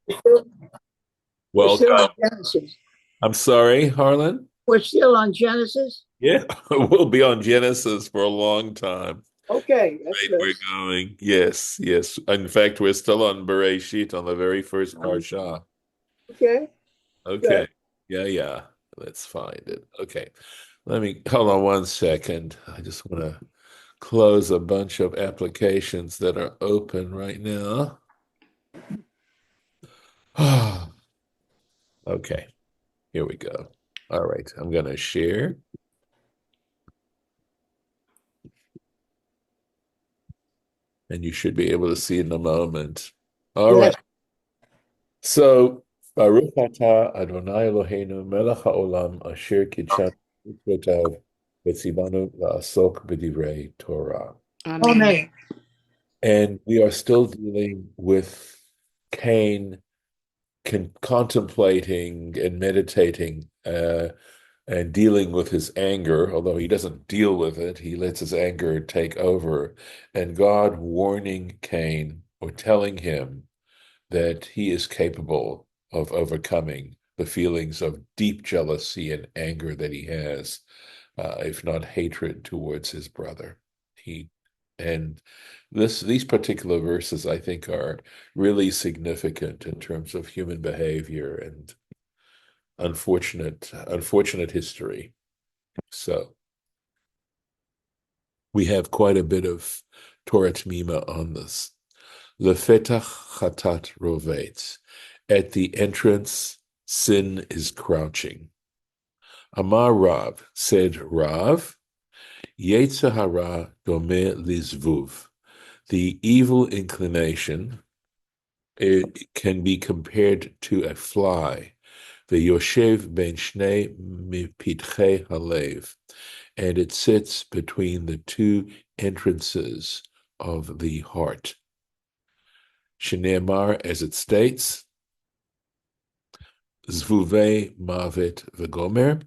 We're still Welcome. on Genesis. I'm sorry, Harlan. We're still on Genesis. Yeah, we'll be on Genesis for a long time. Okay, that's Right, good. we're going. Yes, yes. In fact, we're still on Bereshit on the very first parsha. Okay, Okay. good. Yeah, yeah. Let's find it. Okay. Let me hold on one second. I just want to close a bunch of applications that are open right now. Okay, here we go. All right, I'm going to share, and you should be able to see in a moment. All right. Yes. So, Baruch atah Adonai Eloheinu melech haolam asher kidshanu mitzvotav v'tzivanu la'asok b'divrei Torah. Amen. Amen. And we are still dealing with Cain contemplating and meditating and dealing with his anger, although he doesn't deal with it, he lets his anger take over. And God warning Cain or telling him that he is capable of overcoming the feelings of deep jealousy and anger that he has, if not hatred towards his brother. He and these particular verses, I think, are really significant in terms of human behavior and unfortunate history. So we have quite a bit of Torah Temimah on this. לפתח הטאת רובץ. At the entrance, sin is crouching. Amar Rav, said Rav, Yetzer hara dome lizvuv. The evil inclination, it can be compared to a fly. V'yoshev ben shnei mipitchei halev. And it sits between the two entrances of the heart. Shneimar, as it states, Zvuve Mavet V'Gomer.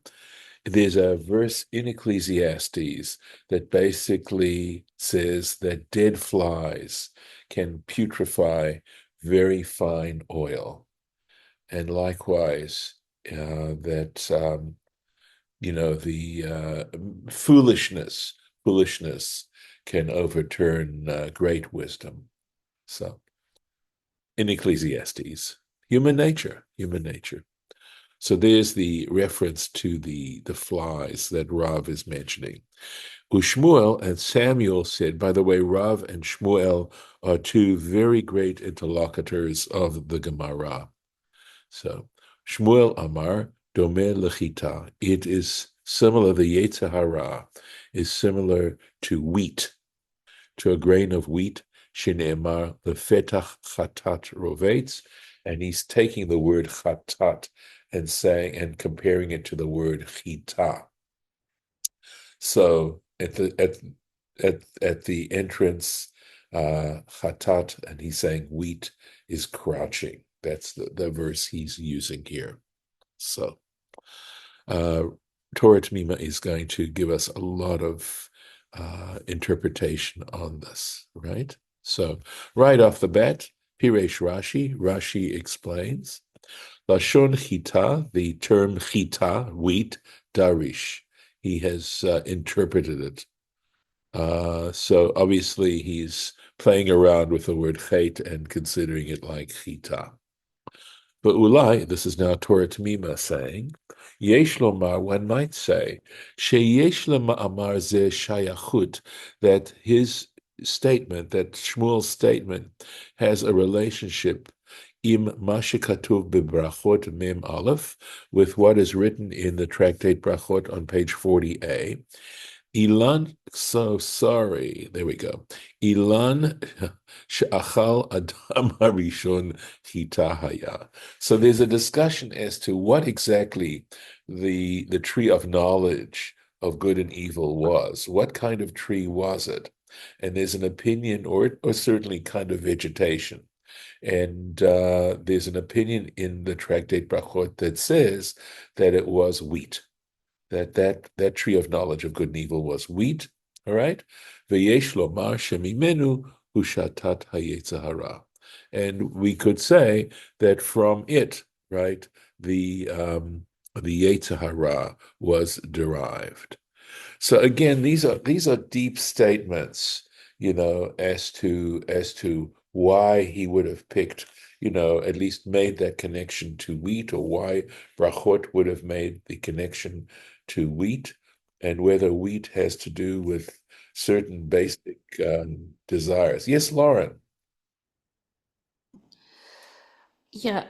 There's a verse in Ecclesiastes that basically says that dead flies can putrefy very fine oil. And likewise, that, the foolishness can overturn great wisdom. So, in Ecclesiastes, human nature. So there's the reference to the flies that Rav is mentioning. Ushmuel and Samuel said, by the way, Rav and Shmuel are two very great interlocutors of the Gemara. So Shmuel Amar, Domeh Lechita. It is similar, the Yetzer hara is similar to wheat, to a grain of wheat, Shine'emar Lefetach Chatat Rovetz, and he's taking the word Chatat and saying and comparing it to the word Chita. So at the entrance, Chatat, and he's saying wheat is crouching. That's the verse he's using here. So Torah Temimah is going to give us a lot of interpretation on this, right? So right off the bat, Piresh Rashi explains, Lashon Chita, the term Chita, wheat, Darish. He has interpreted it. So obviously he's playing around with the word Chet and considering it like Chita. But Ulai, this is now Torah Temimah saying, Yesh lomar, one might say, sheyesh amar ze shayachut, that his statement, that Shmuel's statement, has a relationship im mashikatuv bebrachot mem aleph, with what is written in the tractate Brachot on page 40a. Ilan, so sorry. There we go. Ilan she'achal adam harishon hitahaya. So there's a discussion as to what exactly the tree of knowledge of good and evil was. What kind of tree was it? And there's an opinion, or certainly kind of vegetation. And there's an opinion in the tractate Brachot that says that it was wheat, that tree of knowledge of good and evil was wheat, all right? V'yesh lomar shemimenu hushatat hayetzer hara. And we could say that from it, right, the Yetzer Hara was derived. So again, these are deep statements, as to why he would have picked, at least made that connection to wheat, or why Brachot would have made the connection to wheat, and whether wheat has to do with certain basic desires. Yes, Lauren. Yeah,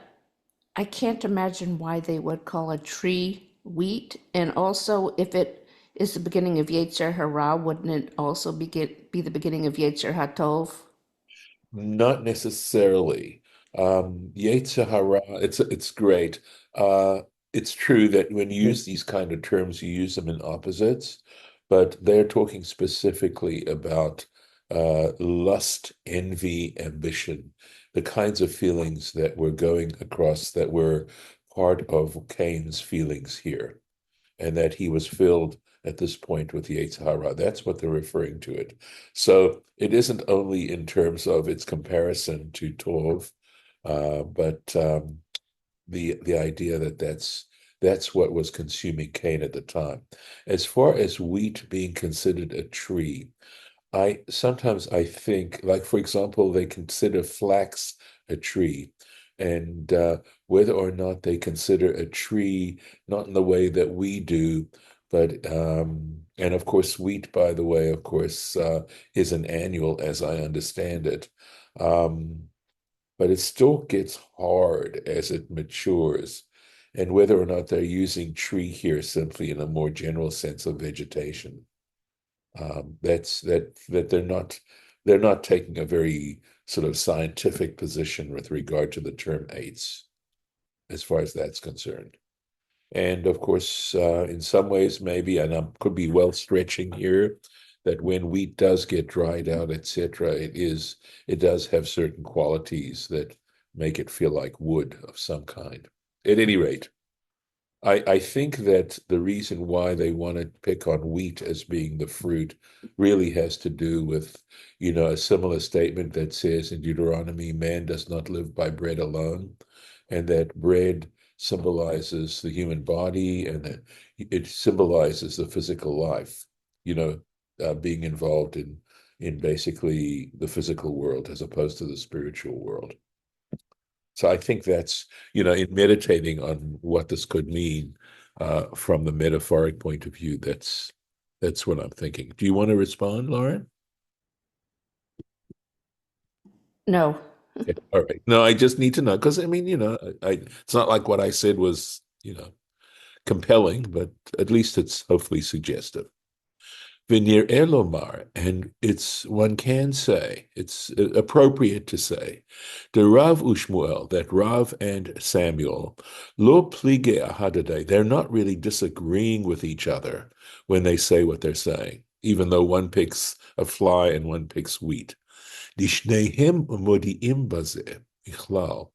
I can't imagine why they would call a tree wheat. And also, if it is the beginning of Yetzer Hara, wouldn't it also be the beginning of Yetzer HaTov? Not necessarily. Yetzer hara, it's great. It's true that when you use these kind of terms, you use them in opposites, but they're talking specifically about lust, envy, ambition, the kinds of feelings that we're going across that were part of Cain's feelings here, and that he was filled at this point with the Yetzer Hara. That's what they're referring to it. So it isn't only in terms of its comparison to Tov, but the idea that that's what was consuming Cain at the time. As far as wheat being considered a tree, I sometimes I think, like for example, they consider flax a tree, and whether or not they consider a tree, not in the way that we do, but and of course wheat, by the way, of course, is an annual, as I understand it, but it still gets hard as it matures, and whether or not they're using tree here simply in a more general sense of vegetation. That's that they're not taking a very sort of scientific position with regard to the term eights, as far as that's concerned. And of course, in some ways, maybe, and I could be well stretching here, that when wheat does get dried out, etc., it does have certain qualities that make it feel like wood of some kind. At any rate, I think that the reason why they want to pick on wheat as being the fruit really has to do with, a similar statement that says in Deuteronomy, man does not live by bread alone, and that bread symbolizes the human body, and that it symbolizes the physical life, being involved in basically the physical world as opposed to the spiritual world. So I think that's, in meditating on what this could mean from the metaphoric point of view, that's what I'm thinking. Do you want to respond, Lauren? No. Yeah. All right. No, I just need to know because I mean, it's not like what I said was, compelling, but at least it's hopefully suggestive. Vinir Elomar, and one can say, it's appropriate to say, the Rav Ushmuel, that Rav and Samuel, lo plige ahadadei, they're not really disagreeing with each other when they say what they're saying, even though one picks a fly and one picks wheat. Dishnehem modi'im bazeh, ichlal,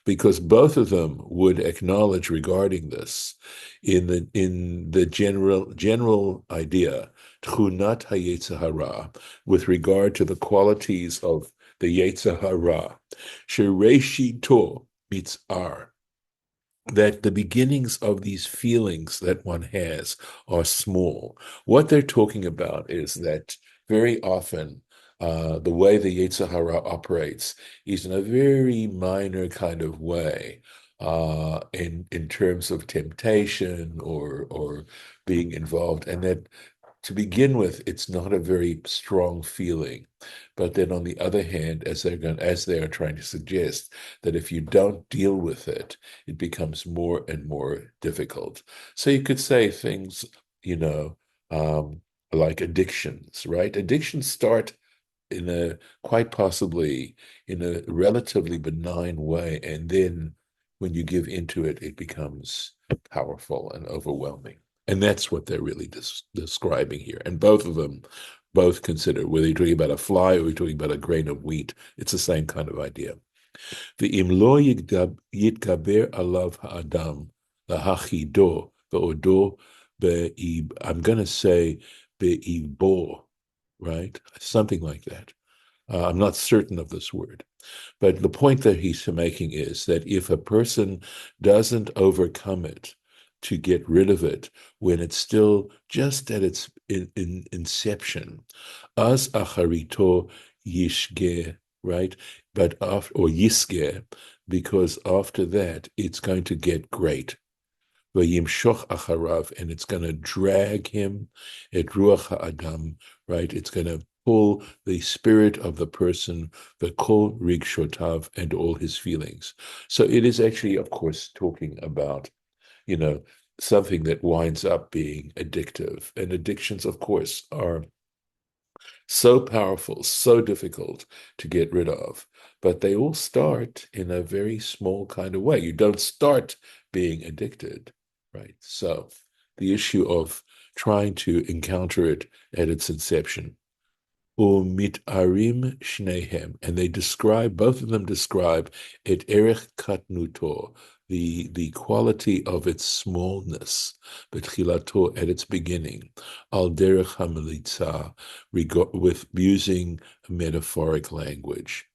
because both of them would acknowledge regarding this in the general idea, tchunat hayetzer hara, with regard to the qualities of the yetzer hara, shereshito mitzar, that the beginnings of these feelings that one has are small. What they're talking about is that very often the way the Yetzer Hara operates is in a very minor kind of way, in terms of temptation or being involved, and that to begin with, it's not a very strong feeling. But then on the other hand, as they are trying to suggest, that if you don't deal with it, it becomes more and more difficult. So you could say things, you know, like addictions, right? Addictions start quite possibly in a relatively benign way, and then when you give into it, it becomes powerful and overwhelming. And that's what they're really describing here. And both of them both consider, whether you're talking about a fly or you're talking about a grain of wheat, it's the same kind of idea. Ve'im lo yitgaber alav ha'adam lahachido ve'odo I'm going to say be'ibo, right? Something like that. I'm not certain of this word. But the point that he's making is that if a person doesn't overcome it to get rid of it when it's still just at its inception, as acharito yishge, right? But after, or yisge, because after that it's going to get great. Vayimshoch acharav, and it's going to drag him, et ruach ha'adam, right? It's going to pull the spirit of the person, the kol rigshotav, and all his feelings. So it is actually, of course, talking about, something that winds up being addictive. And addictions, of course, are so powerful, so difficult to get rid of, but they all start in a very small kind of way. You don't start being addicted, right? So the issue of trying to encounter it at its inception. Umitarim shnehem, and both of them describe et erech katnuto, the quality of its smallness, betchilato, at its beginning, al derech hamilitza, with using metaphoric language,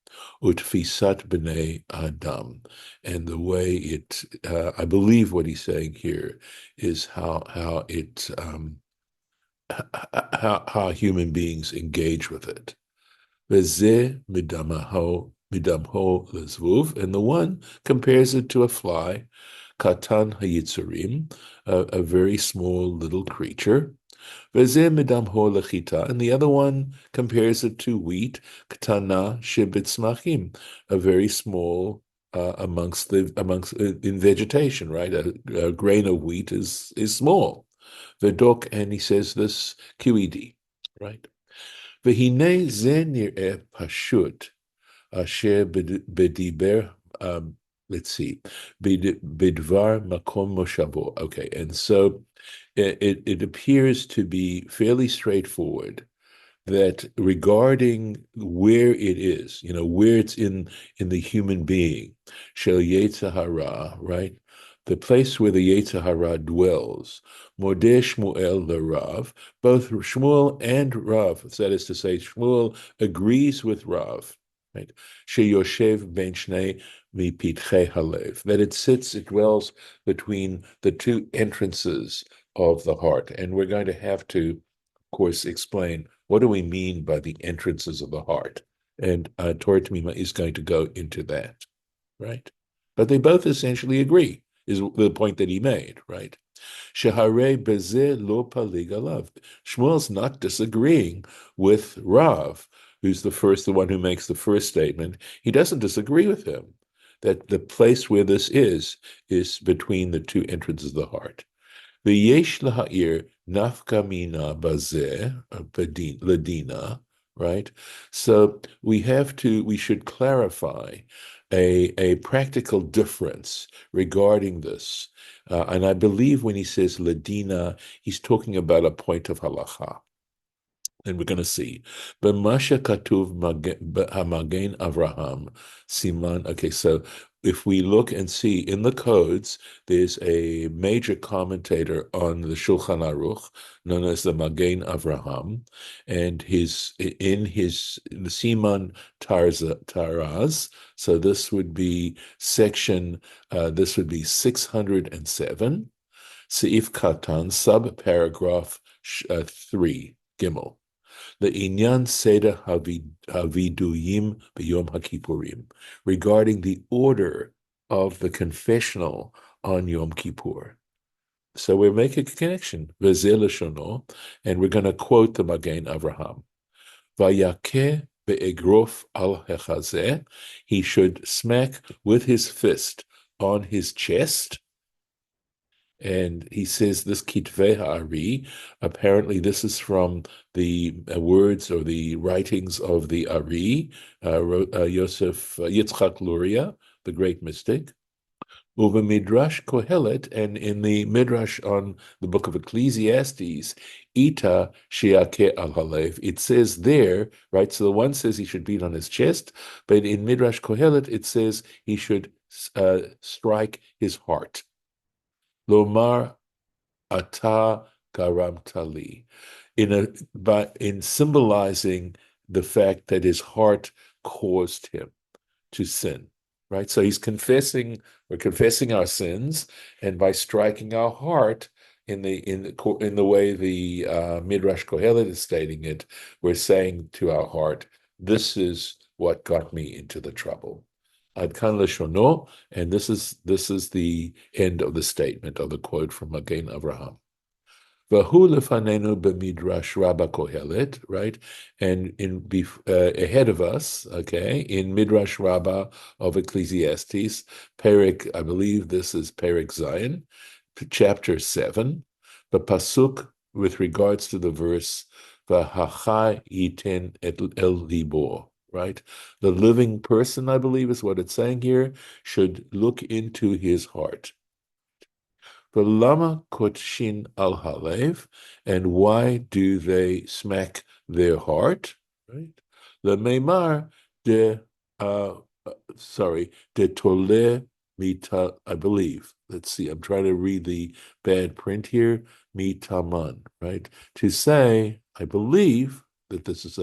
utfisat b'nei adam, and the way it, I believe what he's saying here is how it how human beings engage with it. V'zeh midamho lezvuv, and the one compares it to a fly, katan hayitzurim, a very small little creature. V'zeh midamho lechita, and the other one compares it to wheat, katana shebitzmachim, a very small amongst in vegetation, right? A grain of wheat is small. Vedok, and he says this QED, right? V'hinei ze nir'eh pashut asher bediber, let's see, bidvar makom moshavo. Okay, and so it appears to be fairly straightforward that regarding where it is, where it's in the human being, shel yetzer hara, right? The place where the yetzer hara dwells, modeh Shmuel the Rav, both Shmuel and Rav, that is to say, Shmuel agrees with Rav, right? Sheyoshev ben shnei mipitchei halev, that it dwells between the two entrances of the heart. And we're going to have to, of course, explain what do we mean by the entrances of the heart. And Torah Temimah is going to go into that, right? But they both essentially agree, is the point that he made, right? Shehare bezeh lo palig alav. Shmuel's not disagreeing with Rav, who's the one who makes the first statement. He doesn't disagree with him that the place where this is between the two entrances of the heart. V'yesh laha'ir nafka mina bazeh ladina, right? So we should clarify a practical difference regarding this. And I believe when he says ladina, he's talking about a point of halacha. And we're going to see. B'masha katuv hamagen Avraham siman. Okay, so if we look and see in the codes, there's a major commentator on the Shulchan Aruch known as the Magen Avraham, and in the Siman Taraz. So this would be section. This would be 607. Seif Katan, subparagraph 3, Gimel. The Inyan Seder Haviduyim B'Yom HaKippurim, regarding the order of the confessional on Yom Kippur. So we're making a connection, V'zeh Lashono, and we're going to quote the Magen Avraham. Vayakeh be'egrof al hechazeh, he should smack with his fist on his chest. And he says this kitvei ha'ari, apparently this is from the words or the writings of the Ari, Yosef Yitzchak Luria, the great mystic. Uva Midrash Kohelet, and in the Midrash on the book of Ecclesiastes, Ita Shiake al Halev, it says there, right? So the one says he should beat on his chest, but in Midrash Kohelet, it says he should strike his heart. Lomar ata garamtali, in symbolizing the fact that his heart caused him to sin, right? So we're confessing our sins, and by striking our heart in the way the Midrash Kohelet is stating it, we're saying to our heart, this is what got me into the trouble. Ad kan leshono, and this is the end of the statement of the quote from Magen Avraham. Vahu lefanenu b'midrash Rabba Kohelet, right? And ahead of us, okay, in Midrash Rabbah of Ecclesiastes, Perek, I believe this is Perek Zion, chapter 7, the pasuk with regards to the verse V'hachai yiten el libo, right? The living person, I believe, is what it's saying here, should look into his heart. V'lama kotshin al halev, and why do they smack their heart? Right? Lemeimar de tole mita. I believe. Let's see. I'm trying to read the bad print here. Mitaman. Right? To say, I believe that this is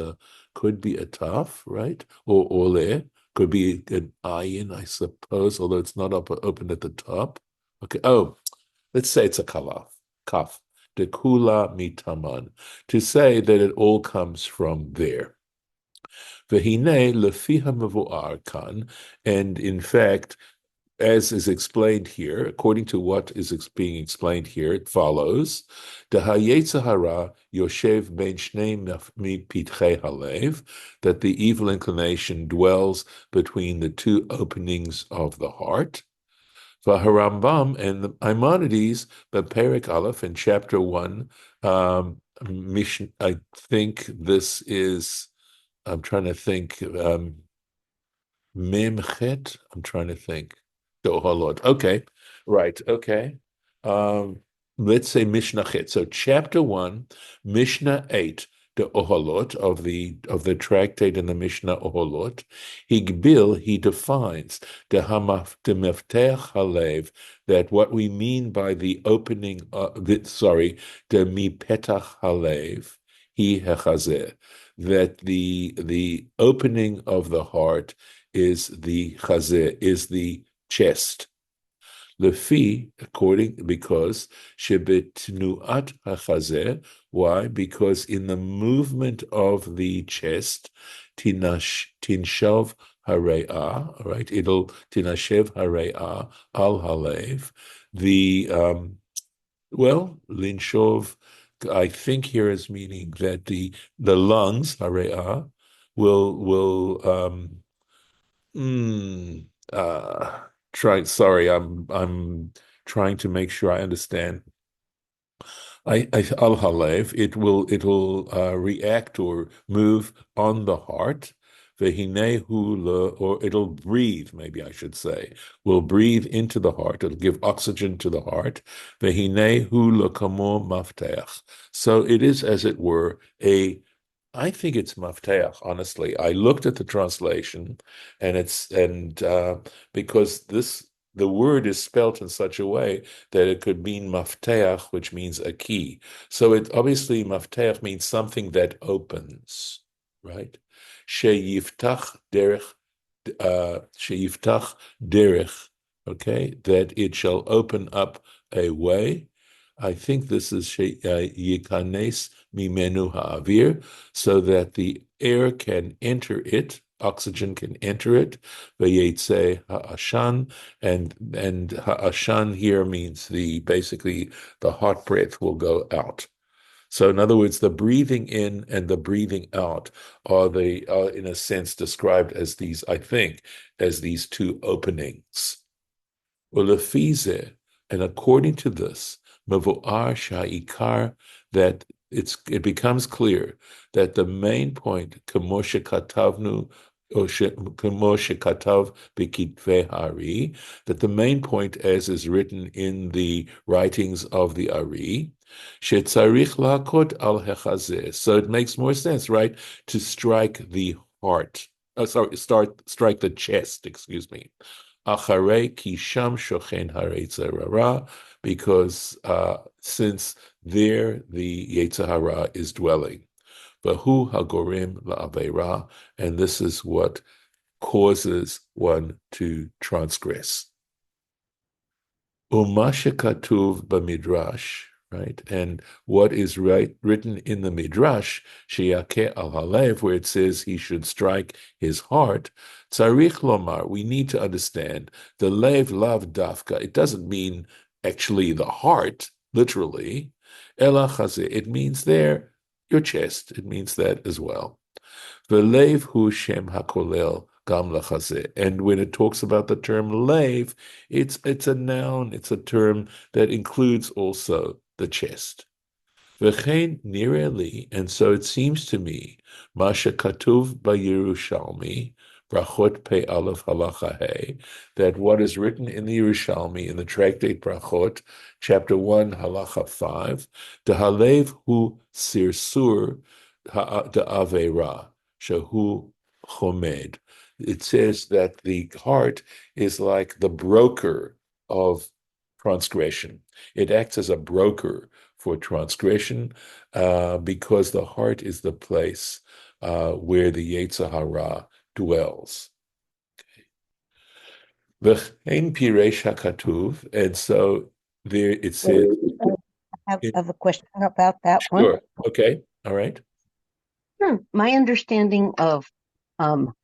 could be a taf, right? Or ole could be an ayin, I suppose, although it's not open at the top. Okay. Oh. Let's say it's a kaf, de kula mitaman, to say that it all comes from there. Vehine lefiha mevuar kan, and in fact, as is explained here, according to what is being explained here, it follows, the hayetzer hara yoshev ben shnei pitchei halev, that the evil inclination dwells between the two openings of the heart. Rambam and the Maimonides, the Perek Aleph in chapter 1, mission. I think this is. I'm trying to think. Memchet. I'm trying to think. Oh Lord. Okay, right. Okay. Let's say Mishnah Chet. So chapter 1, Mishnah 8. The Oholot of the tractate in the Mishnah Oholot, he defines the meftech halev, that what we mean by the opening, the mipetach halev, he hechazeh, that the opening of the heart is the chazeh, is the chest. Lefi, because shebetnuat hachazeh. Why? Because in the movement of the chest, tinshav hare'ah, right? It'll tinashev hare'ah al halev. Linshov, I think here is meaning that the lungs hare'ah will I'm trying to make sure I understand. Al halev, it will react or move on the heart. Or it'll breathe, maybe I should say, will breathe into the heart. It'll give oxygen to the heart. So it is, as it were, I think it's mafteach, honestly. I looked at the translation, and because the word is spelt in such a way that it could mean mafteach, which means a key. So it obviously mafteach means something that opens, right? Sheyiftach derech, okay, that it shall open up a way. I think this is yikanes mimenu ha'avir, so that the air can enter it, oxygen can enter it. Vayetze ha'ashan, and ha'ashan here means basically the hot breath will go out. So in other words, the breathing in and the breathing out are in a sense described as these, I think, as these two openings. Ulefize, and according to this, Mevo'ar Sha'ikar, that it becomes clear that the main point, Kemoshe Katavnu, Kemoshe Katav B'Kitvei Ari, that the main point, as is written in the writings of the Ari, Shetzarich Lakot al Hechazeh. So it makes more sense, right, to strike the heart. Strike the chest, excuse me. Acharei kisham shochen hayetzer hara, because since there the yetzer hara is dwelling. V'hu hagorim la'aveira, and this is what causes one to transgress. Uma shekatuv b'midrash, right? And what is written in the midrash, sheyakeh al halev, where it says he should strike his heart, tzarich lomar, we need to understand, the lev lav dafka, it doesn't mean actually the heart, literally, ela chazeh, it means there, your chest, it means that as well. V'lev hu shem hakolel gam lachazeh. And when it talks about the term lev, it's a noun, it's a term that includes also the chest. V'chein nireh li, and so it seems to me, Masha katuv b'Yerushalmi, Brachot Pei Aleph Halacha Hey, that what is written in the Yerushalmi, in the tractate Brachot, chapter 1, Halacha 5, the halev hu sirsur ha'avera, shehu chomed. It says that the heart is like the broker of transgression. It acts as a broker for transgression, because the heart is the place where the Yetzer Hara dwells. V'chein piresh hakatuv, and so there it says. I have a question about that one. Sure. Okay. All right. My understanding of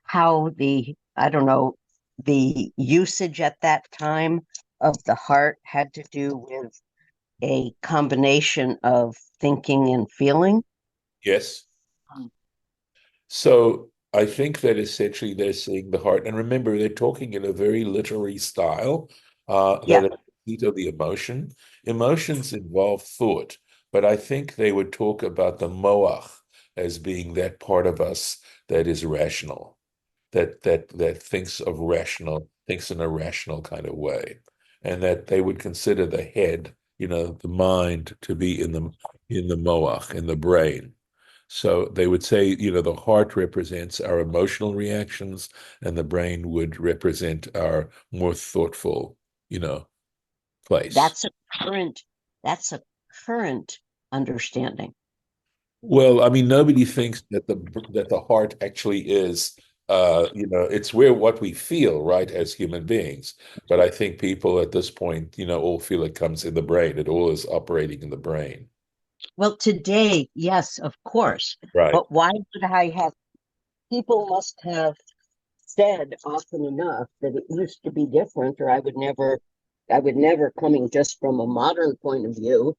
how the usage at that time of the heart had to do with a combination of thinking and feeling. Yes. So I think that essentially they're saying the heart, and remember, they're talking in a very literary style, Yeah. that is of the emotion. Emotions involve thought, but I think they would talk about the moach as being that part of us that is rational, that thinks in a rational kind of way, and that they would consider the head, the mind, to be in the moach, in the brain. So they would say, the heart represents our emotional reactions, and the brain would represent our more thoughtful, place. That's a current understanding. Well, I mean, nobody thinks that the heart actually is, it's what we feel, right, as human beings. But I think people at this point, all feel it comes in the brain. It all is operating in the brain. Well, today, yes, of course. Right. But why would I have? People must have said often enough that it used to be different, or I would never, coming just from a modern point of view,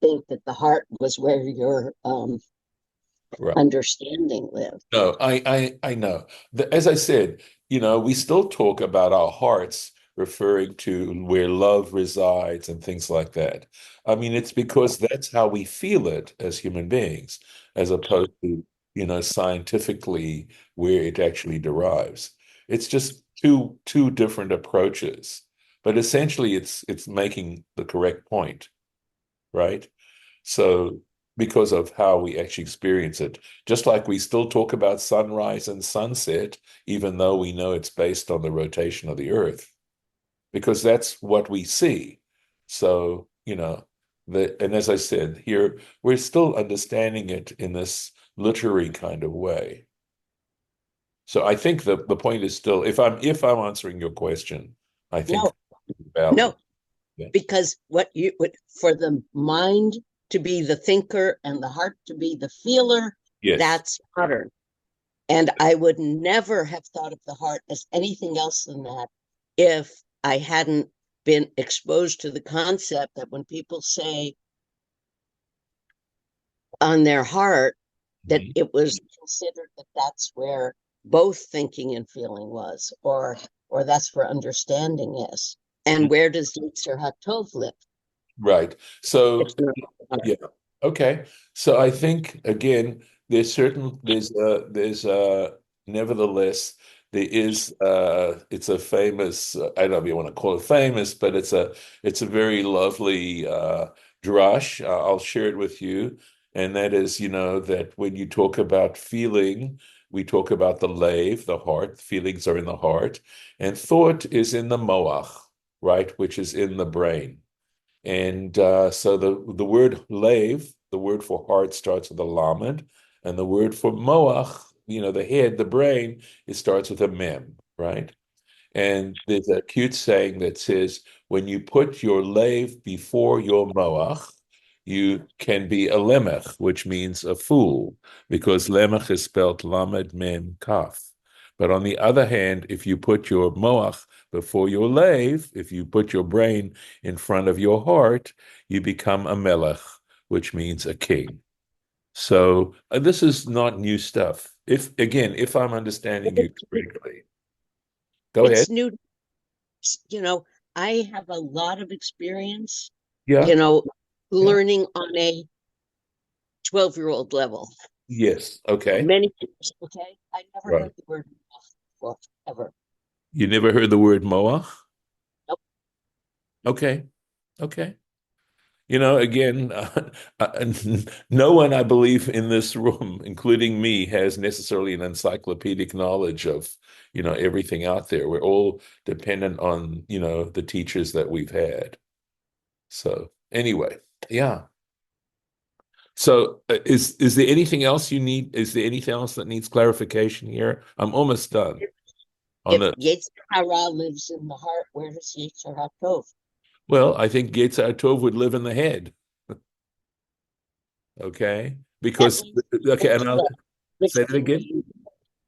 think that the heart was where your Right. understanding lived. No, I know. As I said, we still talk about our hearts referring to where love resides and things like that. I mean, it's because that's how we feel it as human beings, as opposed to, scientifically where it actually derives. It's just two different approaches, but essentially it's making the correct point, right? So because of how we actually experience it, just like we still talk about sunrise and sunset, even though we know it's based on the rotation of the earth, because that's what we see. So, and as I said, here, we're still understanding it in this literary kind of way. So I think the point is still, if I'm answering your question, I think No, yeah. because for the mind to be the thinker and the heart to be the feeler, Yes. That's modern. And I would never have thought of the heart as anything else than that if I hadn't been exposed to the concept that when people say on their heart, that it was considered that that's where both thinking and feeling was, or that's where understanding is. And where does Yetzer HaTov live? Right. So, yeah. Okay. So I think again, nevertheless, there is it's a famous, I don't know if you want to call it famous, but it's a very lovely drush. I'll share it with you. And that is, that when you talk about feeling, we talk about the lev, the heart. Feelings are in the heart, and thought is in the moach, right, which is in the brain. And so the word lev, the word for heart, starts with a lamed, And the word for moach, the head, the brain, it starts with a mem, right? And there's a cute saying that says, when you put your lave before your moach, you can be a lemech, which means a fool, because lemech is spelled lamed mem kaf. But on the other hand, if you put your moach before your lave, if you put your brain in front of your heart, you become a melech, which means a king. So this is not new stuff. If I'm understanding you correctly. Go ahead. It's new. I have a lot of experience, Yeah. learning on a 12-year-old level. Yes. Okay. Many years, okay? I never Right. heard the word before, ever. You never heard the word moach? Nope. Okay. Okay. Again, no one, I believe, in this room, including me, has necessarily an encyclopedic knowledge of, everything out there. We're all dependent on, the teachers that we've had. So anyway, yeah. So is there anything else you need? Is there anything else that needs clarification here? I'm almost done on If the. Yetzer Hara lives in the heart, where does Yetzer Hatov? Well, I think Yetzer Tov would live in the head. Okay, because and I'll say that again.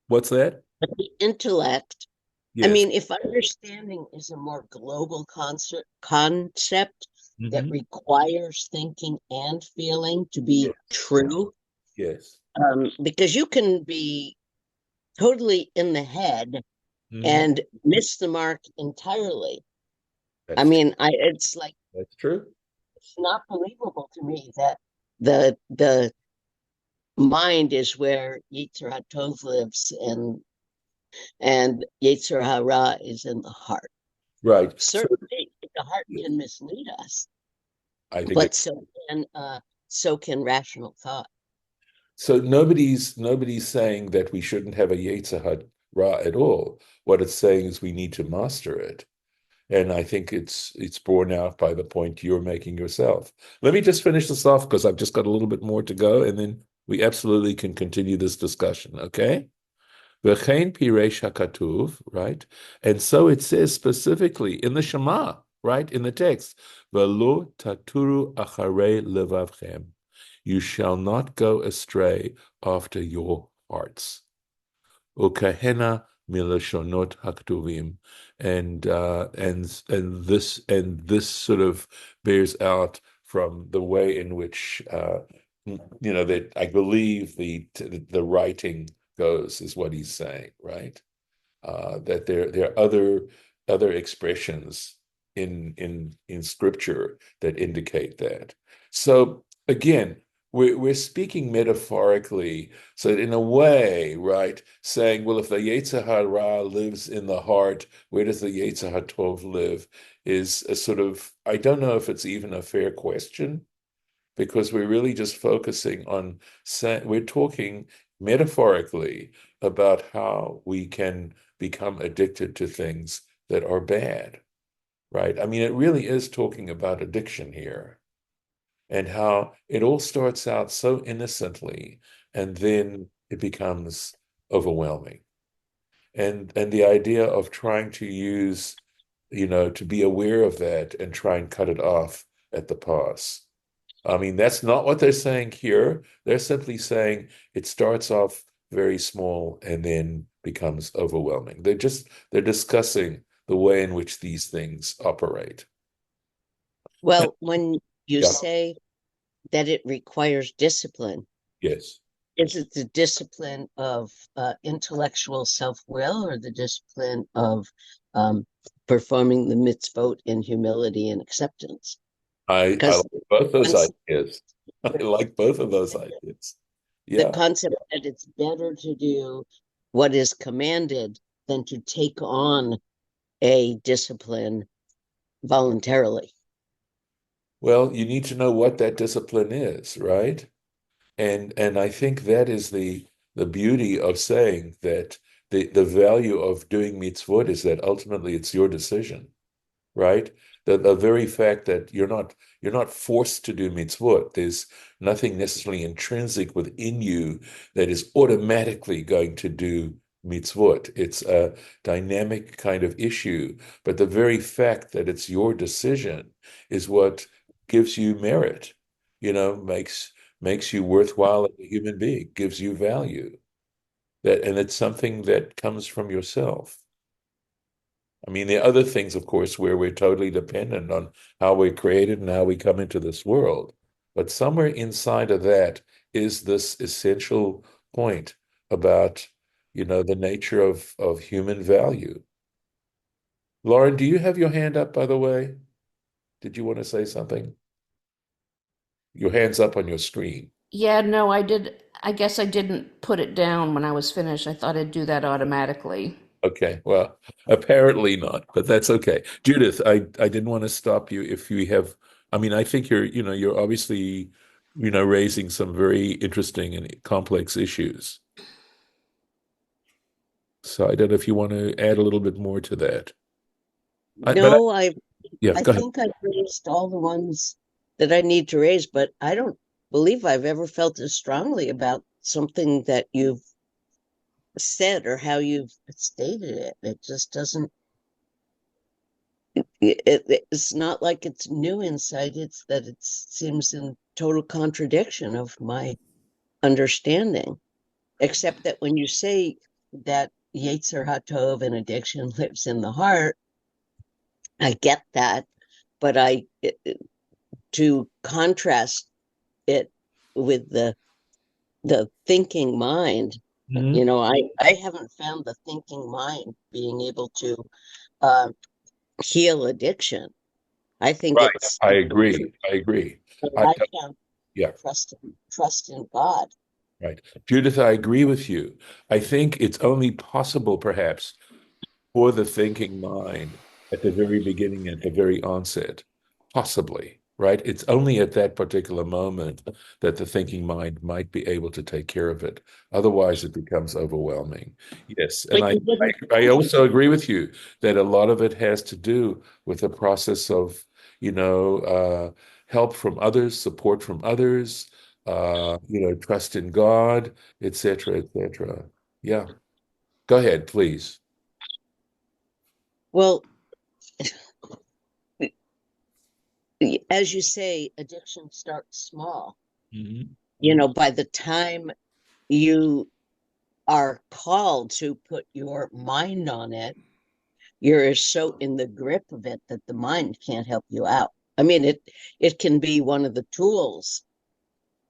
What's that? But the intellect, Yes. if understanding is a more global concept that Mhm. requires thinking and feeling to be true, Yes. because you can be totally in the head Mhm. and miss the mark entirely. That's true. It's like, That's true. it's not believable to me that the mind is where Yetzer Hatov lives and Yetzer Hara is in the heart. Right. Certainly, the heart can mislead us, I think but so can rational thought. so. Nobody's saying that we shouldn't have a Yetzer Hara at all. What it's saying is we need to master it. And I think it's borne out by the point you're making yourself. Let me just finish this off because I've just got a little bit more to go, and then we absolutely can continue this discussion, okay? V'chein piresh hakatuv, right? And so it says specifically in the Shema, right, in the text, V'lo taturu acharei levavchem. You shall not go astray after your hearts. Ukahena milashonot haktuvim, and this sort of bears out from the way in which that I believe the writing goes is what he's saying, right? That there are other expressions in scripture that indicate that. So again, we're speaking metaphorically, so in a way, right, saying, well, if the Yetzer Hara lives in the heart, where does the Yetzer Hatov live? Is a sort of, I don't know if it's even a fair question, because we're really just focusing on, we're talking metaphorically about how we can become addicted to things that are bad, right? I mean, it really is talking about addiction here, and how it all starts out so innocently and then it becomes overwhelming. And the idea of trying to use, to be aware of that and try and cut it off at the pass. I mean, that's not what they're saying here. They're simply saying it starts off very small and then becomes overwhelming. They're discussing the way in which these things operate. Well, when you Yeah. say that it requires discipline, Yes. is it the discipline of intellectual self-will or the discipline of performing the mitzvot in humility and acceptance? I Because like both those once ideas. I like both of those ideas. the Yeah. concept that it's better to do what is commanded than to take on a discipline voluntarily. Well, you need to know what that discipline is, right? And I think that is the beauty of saying that the value of doing mitzvot is that ultimately it's your decision, right? The very fact that you're not forced to do mitzvot. There's nothing necessarily intrinsic within you that is automatically going to do mitzvot. It's a dynamic kind of issue, but the very fact that it's your decision is what gives you merit, makes you worthwhile as a human being, gives you value. And it's something that comes from yourself. I mean, there are other things, of course, where we're totally dependent on how we're created and how we come into this world. But somewhere inside of that is this essential point about, the nature of human value. Lauren, do you have your hand up, by the way? Did you want to say something? Your hand's up on your screen. Yeah, no, I did. I guess I didn't put it down when I was finished. I thought I'd do that automatically. Okay, well, apparently not, but that's okay. Judith, I didn't want to stop you if you have, I mean, I think you're obviously, raising some very interesting and complex issues. So I don't know if you want to add a little bit more to that. No, Yeah, I go ahead. think I've raised all the ones that I need to raise, but I don't believe I've ever felt as strongly about something that you've said or how you've stated it. It just doesn't, it's not like it's new insight. It's that it seems in total contradiction of my understanding, except that when you say that Yetzer HaTov and addiction lives in the heart, I get that, but to contrast it with the thinking mind, Mhm. I haven't found the thinking mind being able to uh, heal addiction. I think Right. it's I agree. I agree. what I, I found yeah. trust in God. Right. Judith, I agree with you. I think it's only possible, perhaps, for the thinking mind at the very beginning, at the very onset, possibly, right? It's only at that particular moment that the thinking mind might be able to take care of it. Otherwise, it becomes overwhelming. Yes, and But I, you didn't. I also agree with you that a lot of it has to do with the process of, help from others, support from others, trust in God, etc., etc. Yeah. Go ahead, please. Well, as you say, addiction starts small. Mhm. By the time you are called to put your mind on it, you're so in the grip of it that the mind can't help you out. I mean, it can be one of the tools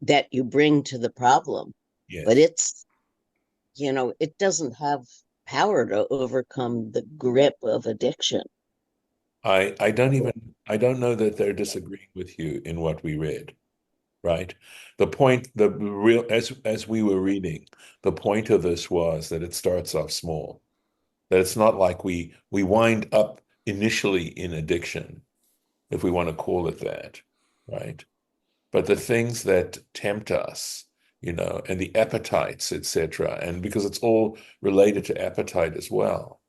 that you bring to the problem, but Yes. it doesn't have power to overcome the grip of addiction. I don't know that they're disagreeing with you in what we read, right? The real as we were reading, the point of this was that it starts off small. That it's not like we wind up initially in addiction, if we want to call it that, right? But the things that tempt us, and the appetites, etc., and because it's all related to appetite as well,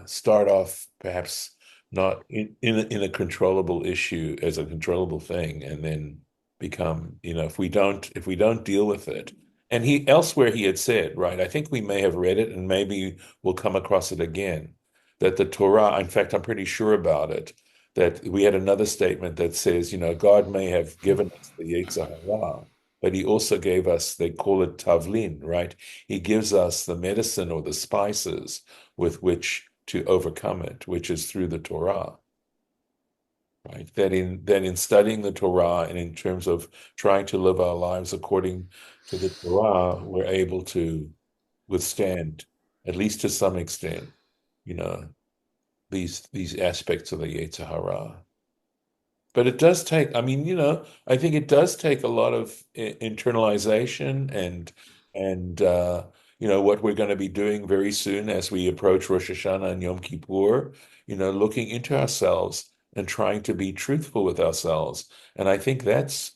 start off perhaps not in a controllable issue as a controllable thing, and then become, if we don't deal with it. And elsewhere he had said, right, I think we may have read it and maybe we'll come across it again, that the Torah, in fact, I'm pretty sure about it, that we had another statement that says, God may have given us the Yetzer Hara, but he also gave us, they call it tavlin, right? He gives us the medicine or the spices with which to overcome it, which is through the Torah, right? That in studying the Torah and in terms of trying to live our lives according to the Torah, we're able to withstand, at least to some extent, you know, these aspects of the Yetzer Hara. But it does take, I mean, I think it does take a lot of internalization and what we're going to be doing very soon as we approach Rosh Hashanah and Yom Kippur, looking into ourselves and trying to be truthful with ourselves. And I think that's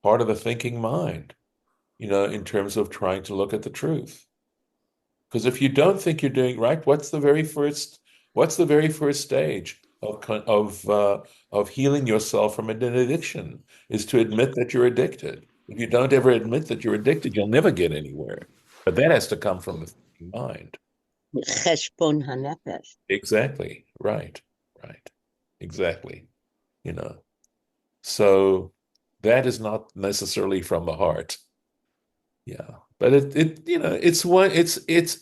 part of the thinking mind, in terms of trying to look at the truth. Because if you don't think you're doing right, what's the very first stage of healing yourself from an addiction is to admit that you're addicted. If you don't ever admit that you're addicted, you'll never get anywhere. But that has to come from the thinking mind. Cheshbon hanefesh. Exactly. Right. Right. Exactly. You know. So that is not necessarily from the heart. Yeah. But it's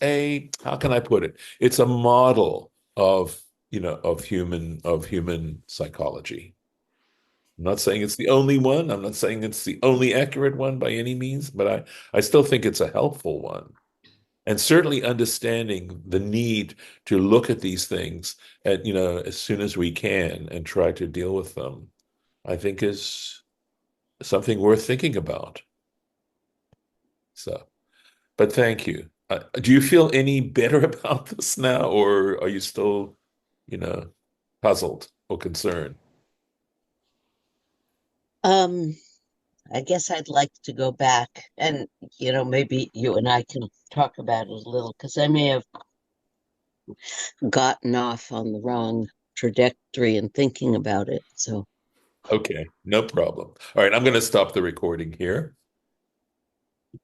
a, how can I put it? It's a model of, of human psychology. I'm not saying it's the only one. I'm not saying it's the only accurate one by any means, but I still think it's a helpful one. And certainly understanding the need to look at these things as soon as we can and try to deal with them, I think is something worth thinking about. So, but thank you. Do you feel any better about this now, or are you still, puzzled or concerned? I guess I'd like to go back and, maybe you and I can talk about it a little because I may have gotten off on the wrong trajectory in thinking about it. So, Okay, no problem. All right, I'm going to stop the recording here.